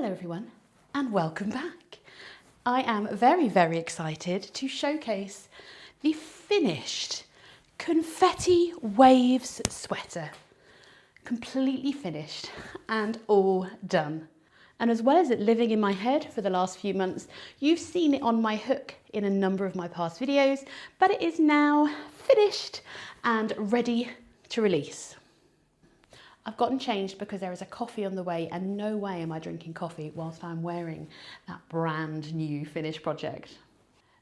Hello everyone and welcome back. I am very excited to showcase the finished Confetti Waves Sweater. Completely finished and all done. And as well as it living in my head for the last few months, you've seen it on my hook in a number of my past videos, but it is now finished and ready to release. I've gotten changed because there is a coffee on the way and no way am I drinking coffee whilst I'm wearing that brand new finished project.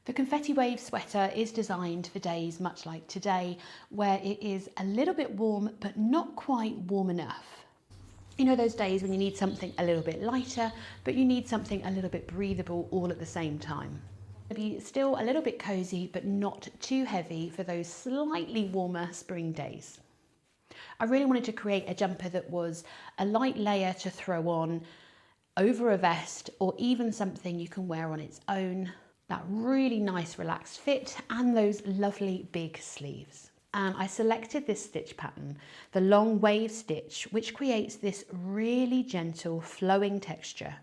The Confetti Waves Sweater is designed for days much like today, where it is a little bit warm but not quite warm enough. You know those days when you need something a little bit lighter, but you need something a little bit breathable all at the same time. Be still a little bit cozy but not too heavy for those slightly warmer spring days. I really wanted to create a jumper that was a light layer to throw on over a vest, or even something you can wear on its own. That really nice relaxed fit and those lovely big sleeves. And I selected this stitch pattern, the long wave stitch, which creates this really gentle flowing texture.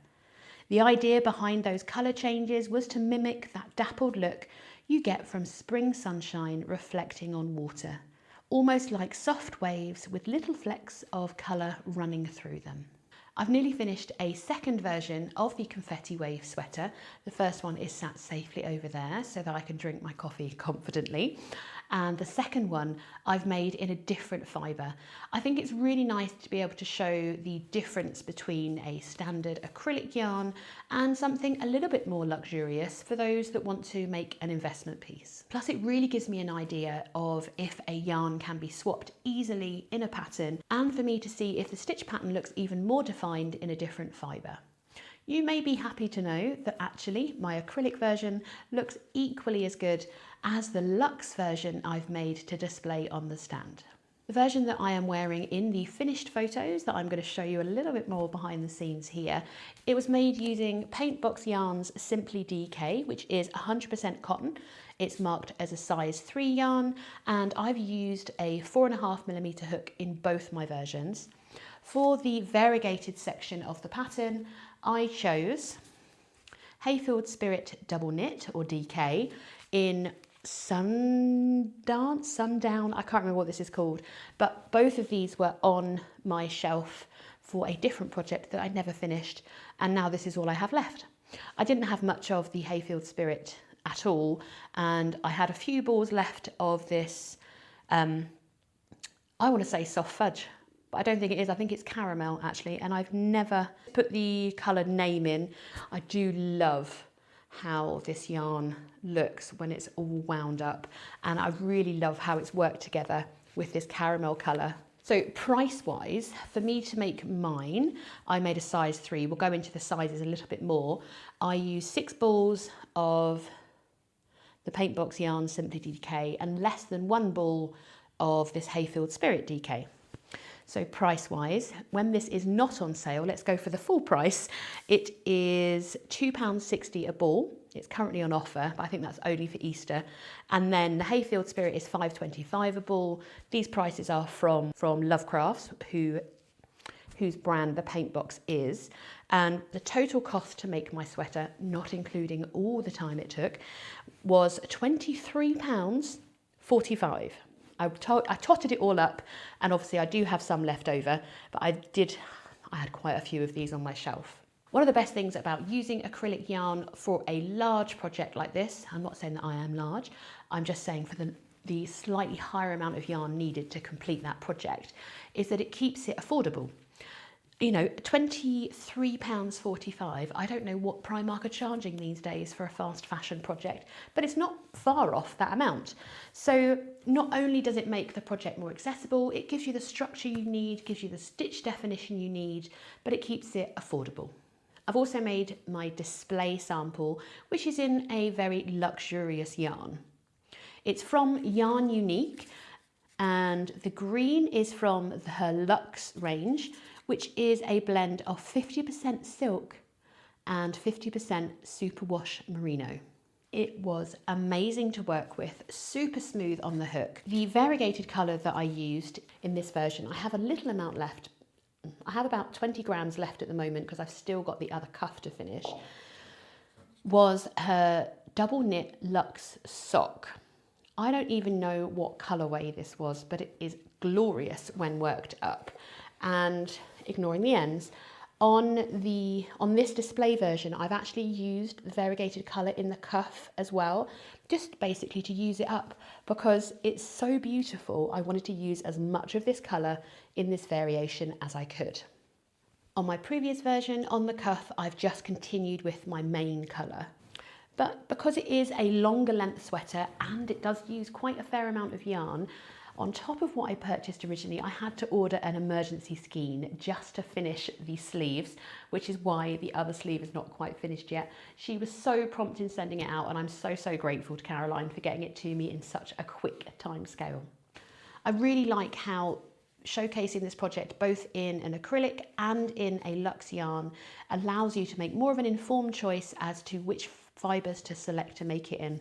The idea behind those colour changes was to mimic that dappled look you get from spring sunshine reflecting on water. Almost like soft waves with little flecks of colour running through them. I've nearly finished a second version of the Confetti Wave Sweater. The first one is sat safely over there so that I can drink my coffee confidently. And the second one I've made in a different fibre. I think it's really nice to be able to show the difference between a standard acrylic yarn and something a little bit more luxurious for those that want to make an investment piece. Plus it really gives me an idea of if a yarn can be swapped easily in a pattern, and for me to see if the stitch pattern looks even more defined in a different fibre. You may be happy to know that actually my acrylic version looks equally as good as the luxe version I've made to display on the stand. The version that I am wearing in the finished photos that I'm going to show you a little bit more behind the scenes here, it was made using Paintbox Yarn's Simply DK, which is 100% cotton. It's marked as a size 3 yarn, and I've used a 4.5mm hook in both my versions. For the variegated section of the pattern, I chose Hayfield Spirit Double Knit, or DK, in Sundown, I can't remember what this is called, but both of these were on my shelf for a different project that I'd never finished, and now this is all I have left. I didn't have much of the Hayfield Spirit at all, and I had a few balls left of this, I want to say soft fudge, but I don't think it is. I think it's caramel actually, and I've never put the coloured name in. I do love how this yarn looks when it's all wound up, and I really love how it's worked together with this caramel colour. So price wise, for me to make mine, I made a size 3. We'll go into the sizes a little bit more. I used 6 balls of the Paintbox Yarn Simply DK and less than 1 ball of this Hayfield Spirit DK. So price wise, when this is not on sale, let's go for the full price. It is £2.60 a ball. It's currently on offer, but I think that's only for Easter. And then the Hayfield Spirit is £5.25 a ball. These prices are from Lovecrafts, whose brand the Paintbox is. And the total cost to make my sweater, not including all the time it took, was £23.45. I totted it all up, and obviously I do have some left over, but I had quite a few of these on my shelf. One of the best things about using acrylic yarn for a large project like this, I'm not saying that I am large, I'm just saying for the slightly higher amount of yarn needed to complete that project, is that it keeps it affordable. You know, £23.45, I don't know what Primark are charging these days for a fast fashion project, but it's not far off that amount. So not only does it make the project more accessible, it gives you the structure you need, gives you the stitch definition you need, but it keeps it affordable. I've also made my display sample, which is in a very luxurious yarn. It's from Yarn Unique, and the green is from her Luxe range, which is a blend of 50% silk and 50% superwash merino. It was amazing to work with, super smooth on the hook. The variegated colour that I used in this version, I have a little amount left I have about 20 grams left at the moment because I've still got the other cuff to finish, was her double knit luxe sock. I don't even know what colourway this was, but it is glorious when worked up. And ignoring the ends, on this display version, I've actually used the variegated colour in the cuff as well, just basically to use it up because it's so beautiful. I wanted to use as much of this colour in this variation as I could. On my previous version, on the cuff, I've just continued with my main colour. But because it is a longer length sweater and it does use quite a fair amount of yarn, on top of what I purchased originally, I had to order an emergency skein just to finish the sleeves, which is why the other sleeve is not quite finished yet. She was so prompt in sending it out, and I'm so, so grateful to Caroline for getting it to me in such a quick time scale. I really like how showcasing this project both in an acrylic and in a luxe yarn allows you to make more of an informed choice as to which fibres to select to make it in,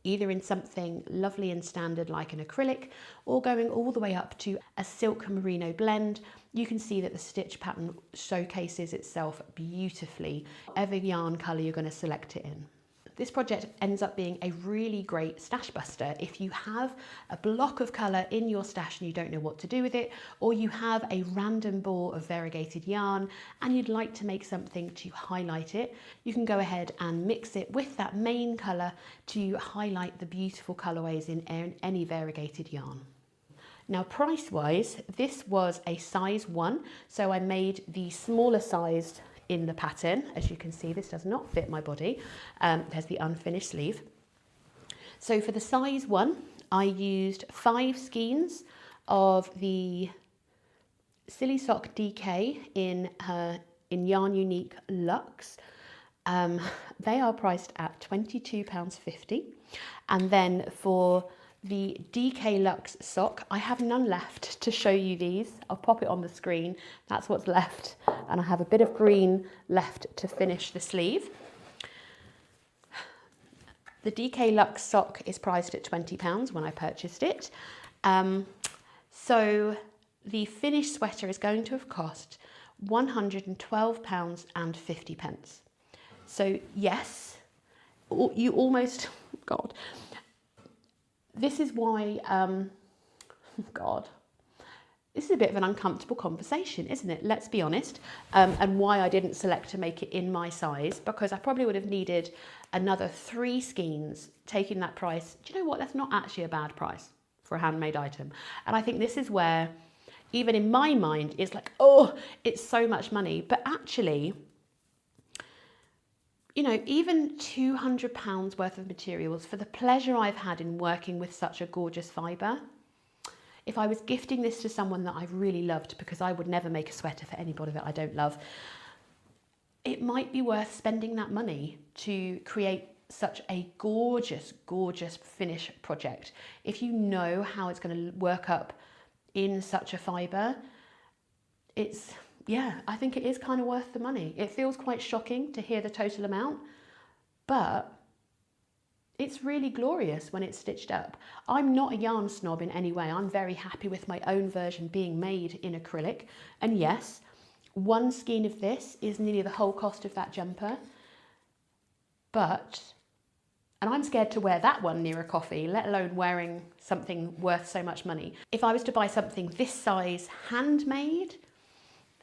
either in something lovely and standard like an acrylic or going all the way up to a silk merino blend. You can see that the stitch pattern showcases itself beautifully, whatever yarn colour you're going to select it in. This project ends up being a really great stash buster if you have a block of colour in your stash and you don't know what to do with it, or you have a random ball of variegated yarn and you'd like to make something to highlight it. You can go ahead and mix it with that main colour to highlight the beautiful colourways in any variegated yarn. Now price-wise, this was a size 1, so I made the smaller sized in the pattern. As you can see, this does not fit my body. There's the unfinished sleeve. So for the size 1, I used 5 skeins of the Silly Sock DK in Yarn Unique Luxe. They are priced at £22.50. And then for the DK Luxe sock, I have none left to show you these. I'll pop it on the screen. That's what's left. And I have a bit of green left to finish the sleeve. The DK Luxe sock is priced at £20 when I purchased it. So the finished sweater is going to have cost £112.50. So yes, you almost, God, this is why, God, this is a bit of an uncomfortable conversation, isn't it? Let's be honest. And why I didn't select to make it in my size, because I probably would have needed another 3 skeins, taking that price. Do you know what? That's not actually a bad price for a handmade item. And I think this is where, even in my mind, it's like, oh, it's so much money. But actually, you know, even £200 worth of materials for the pleasure I've had in working with such a gorgeous fibre. If I was gifting this to someone that I really loved, because I would never make a sweater for anybody that I don't love, it might be worth spending that money to create such a gorgeous, gorgeous finish project. If you know how it's going to work up in such a fibre, it's, yeah, I think it is kind of worth the money. It feels quite shocking to hear the total amount, but it's really glorious when it's stitched up. I'm not a yarn snob in any way. I'm very happy with my own version being made in acrylic. And yes, 1 skein of this is nearly the whole cost of that jumper. But, and I'm scared to wear that one near a coffee, let alone wearing something worth so much money. If I was to buy something this size handmade,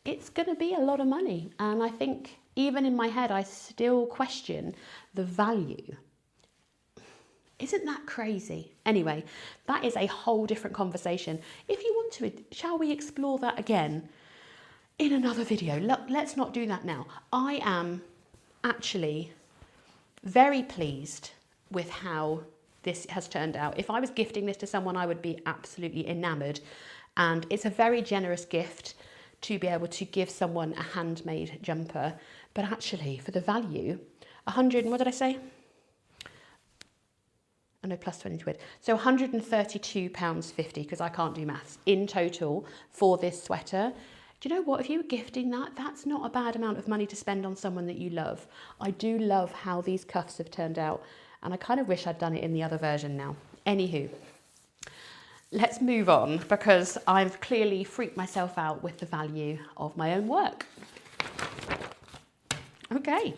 it's going to be a lot of money. And I think even in my head, I still question the value. Isn't that crazy? Anyway, that is a whole different conversation. If you want to, shall we explore that again in another video? Let's not do that now. I am actually very pleased with how this has turned out. If I was gifting this to someone, I would be absolutely enamoured. And it's a very generous gift to be able to give someone a handmade jumper. But actually, for the value, 100, what did I say? Oh no, plus 20 quid. So £132.50, because I can't do maths, in total for this sweater. Do you know what? If you were gifting that, that's not a bad amount of money to spend on someone that you love. I do love how these cuffs have turned out, and I kind of wish I'd done it in the other version now. Anywho, let's move on because I've clearly freaked myself out with the value of my own work. Okay.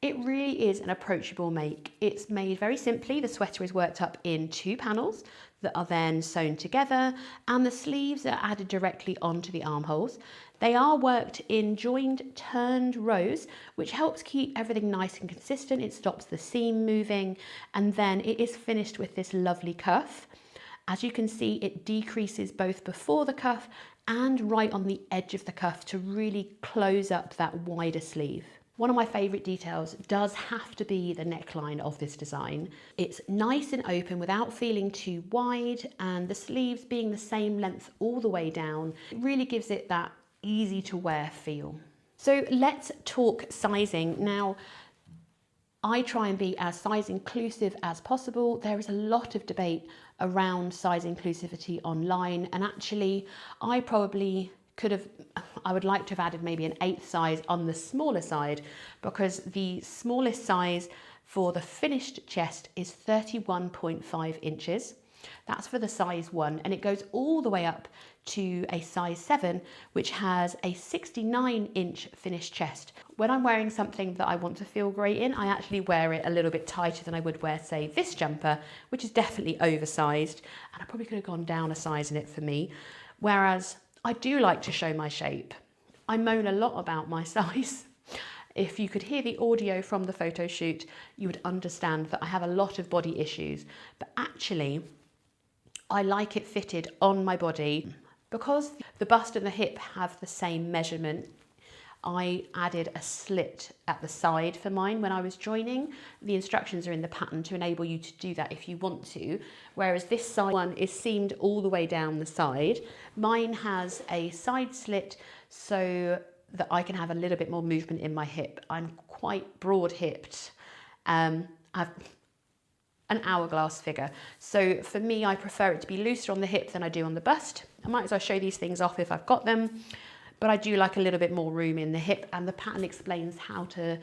It really is an approachable make. It's made very simply. The sweater is worked up in 2 panels that are then sewn together, and the sleeves are added directly onto the armholes. They are worked in joined turned rows, which helps keep everything nice and consistent. It stops the seam moving, and then it is finished with this lovely cuff. As you can see, it decreases both before the cuff and right on the edge of the cuff to really close up that wider sleeve. One of my favourite details does have to be the neckline of this design. It's nice and open without feeling too wide, and the sleeves being the same length all the way down, it really gives it that easy to wear feel. So let's talk sizing. Now, I try and be as size inclusive as possible. There is a lot of debate around size inclusivity online, and actually I would like to have added maybe an 8th size on the smaller side, because the smallest size for the finished chest is 31.5 inches. That's for the size 1, and it goes all the way up to a size 7, which has a 69-inch finished chest. When I'm wearing something that I want to feel great in, I actually wear it a little bit tighter than I would wear, say, this jumper, which is definitely oversized, and I probably could have gone down a size in it for me. Whereas I do like to show my shape. I moan a lot about my size. If you could hear the audio from the photo shoot, you would understand that I have a lot of body issues, but actually I like it fitted on my body. Because the bust and the hip have the same measurement, I added a slit at the side for mine when I was joining. The instructions are in the pattern to enable you to do that if you want to, whereas this side one is seamed all the way down the side. Mine has a side slit so that I can have a little bit more movement in my hip. I'm quite broad-hipped. I've an hourglass figure. So for me, I prefer it to be looser on the hip than I do on the bust. I might as well show these things off if I've got them, but I do like a little bit more room in the hip, and the pattern explains how to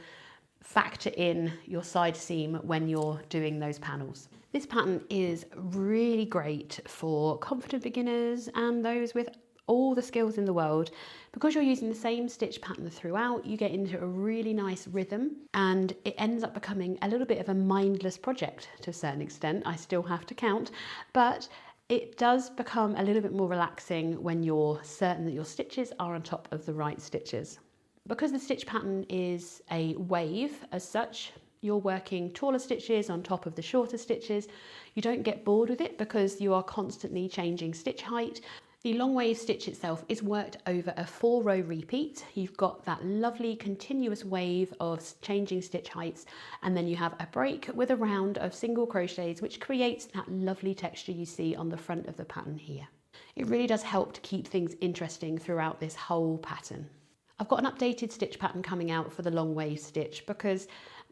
factor in your side seam when you're doing those panels. This pattern is really great for confident beginners and those with all the skills in the world. Because you're using the same stitch pattern throughout, you get into a really nice rhythm, and it ends up becoming a little bit of a mindless project to a certain extent. I still have to count, but it does become a little bit more relaxing when you're certain that your stitches are on top of the right stitches. Because the stitch pattern is a wave as such, you're working taller stitches on top of the shorter stitches. You don't get bored with it because you are constantly changing stitch height. The long wave stitch itself is worked over a 4-row repeat. You've got that lovely continuous wave of changing stitch heights, and then you have a break with a round of single crochets, which creates that lovely texture you see on the front of the pattern here. It really does help to keep things interesting throughout this whole pattern. I've got an updated stitch pattern coming out for the long wave stitch because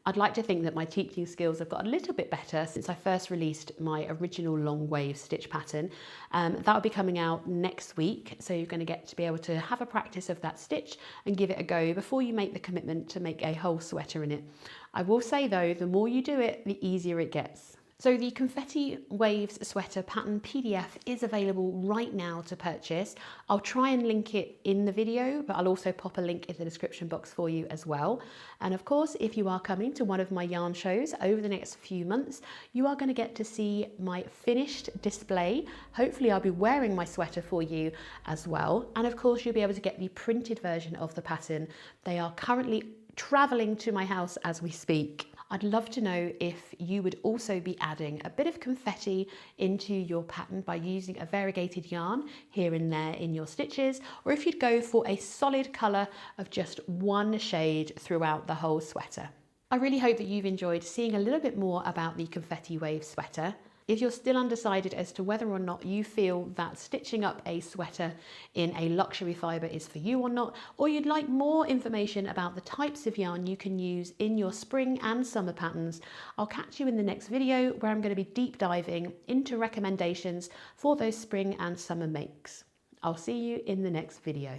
I'd like to think that my teaching skills have got a little bit better since I first released my original long wave stitch pattern. That'll be coming out next week, so you're going to get to be able to have a practice of that stitch and give it a go before you make the commitment to make a whole sweater in it. I will say though, the more you do it, the easier it gets. So the Confetti Waves Sweater pattern PDF is available right now to purchase. I'll try and link it in the video, but I'll also pop a link in the description box for you as well. And of course, if you are coming to one of my yarn shows over the next few months, you are going to get to see my finished display. Hopefully I'll be wearing my sweater for you as well. And of course, you'll be able to get the printed version of the pattern. They are currently traveling to my house as we speak. I'd love to know if you would also be adding a bit of confetti into your pattern by using a variegated yarn here and there in your stitches, or if you'd go for a solid colour of just one shade throughout the whole sweater. I really hope that you've enjoyed seeing a little bit more about the Confetti Waves Sweater. If you're still undecided as to whether or not you feel that stitching up a sweater in a luxury fibre is for you or not, or you'd like more information about the types of yarn you can use in your spring and summer patterns, I'll catch you in the next video where I'm going to be deep diving into recommendations for those spring and summer makes. I'll see you in the next video.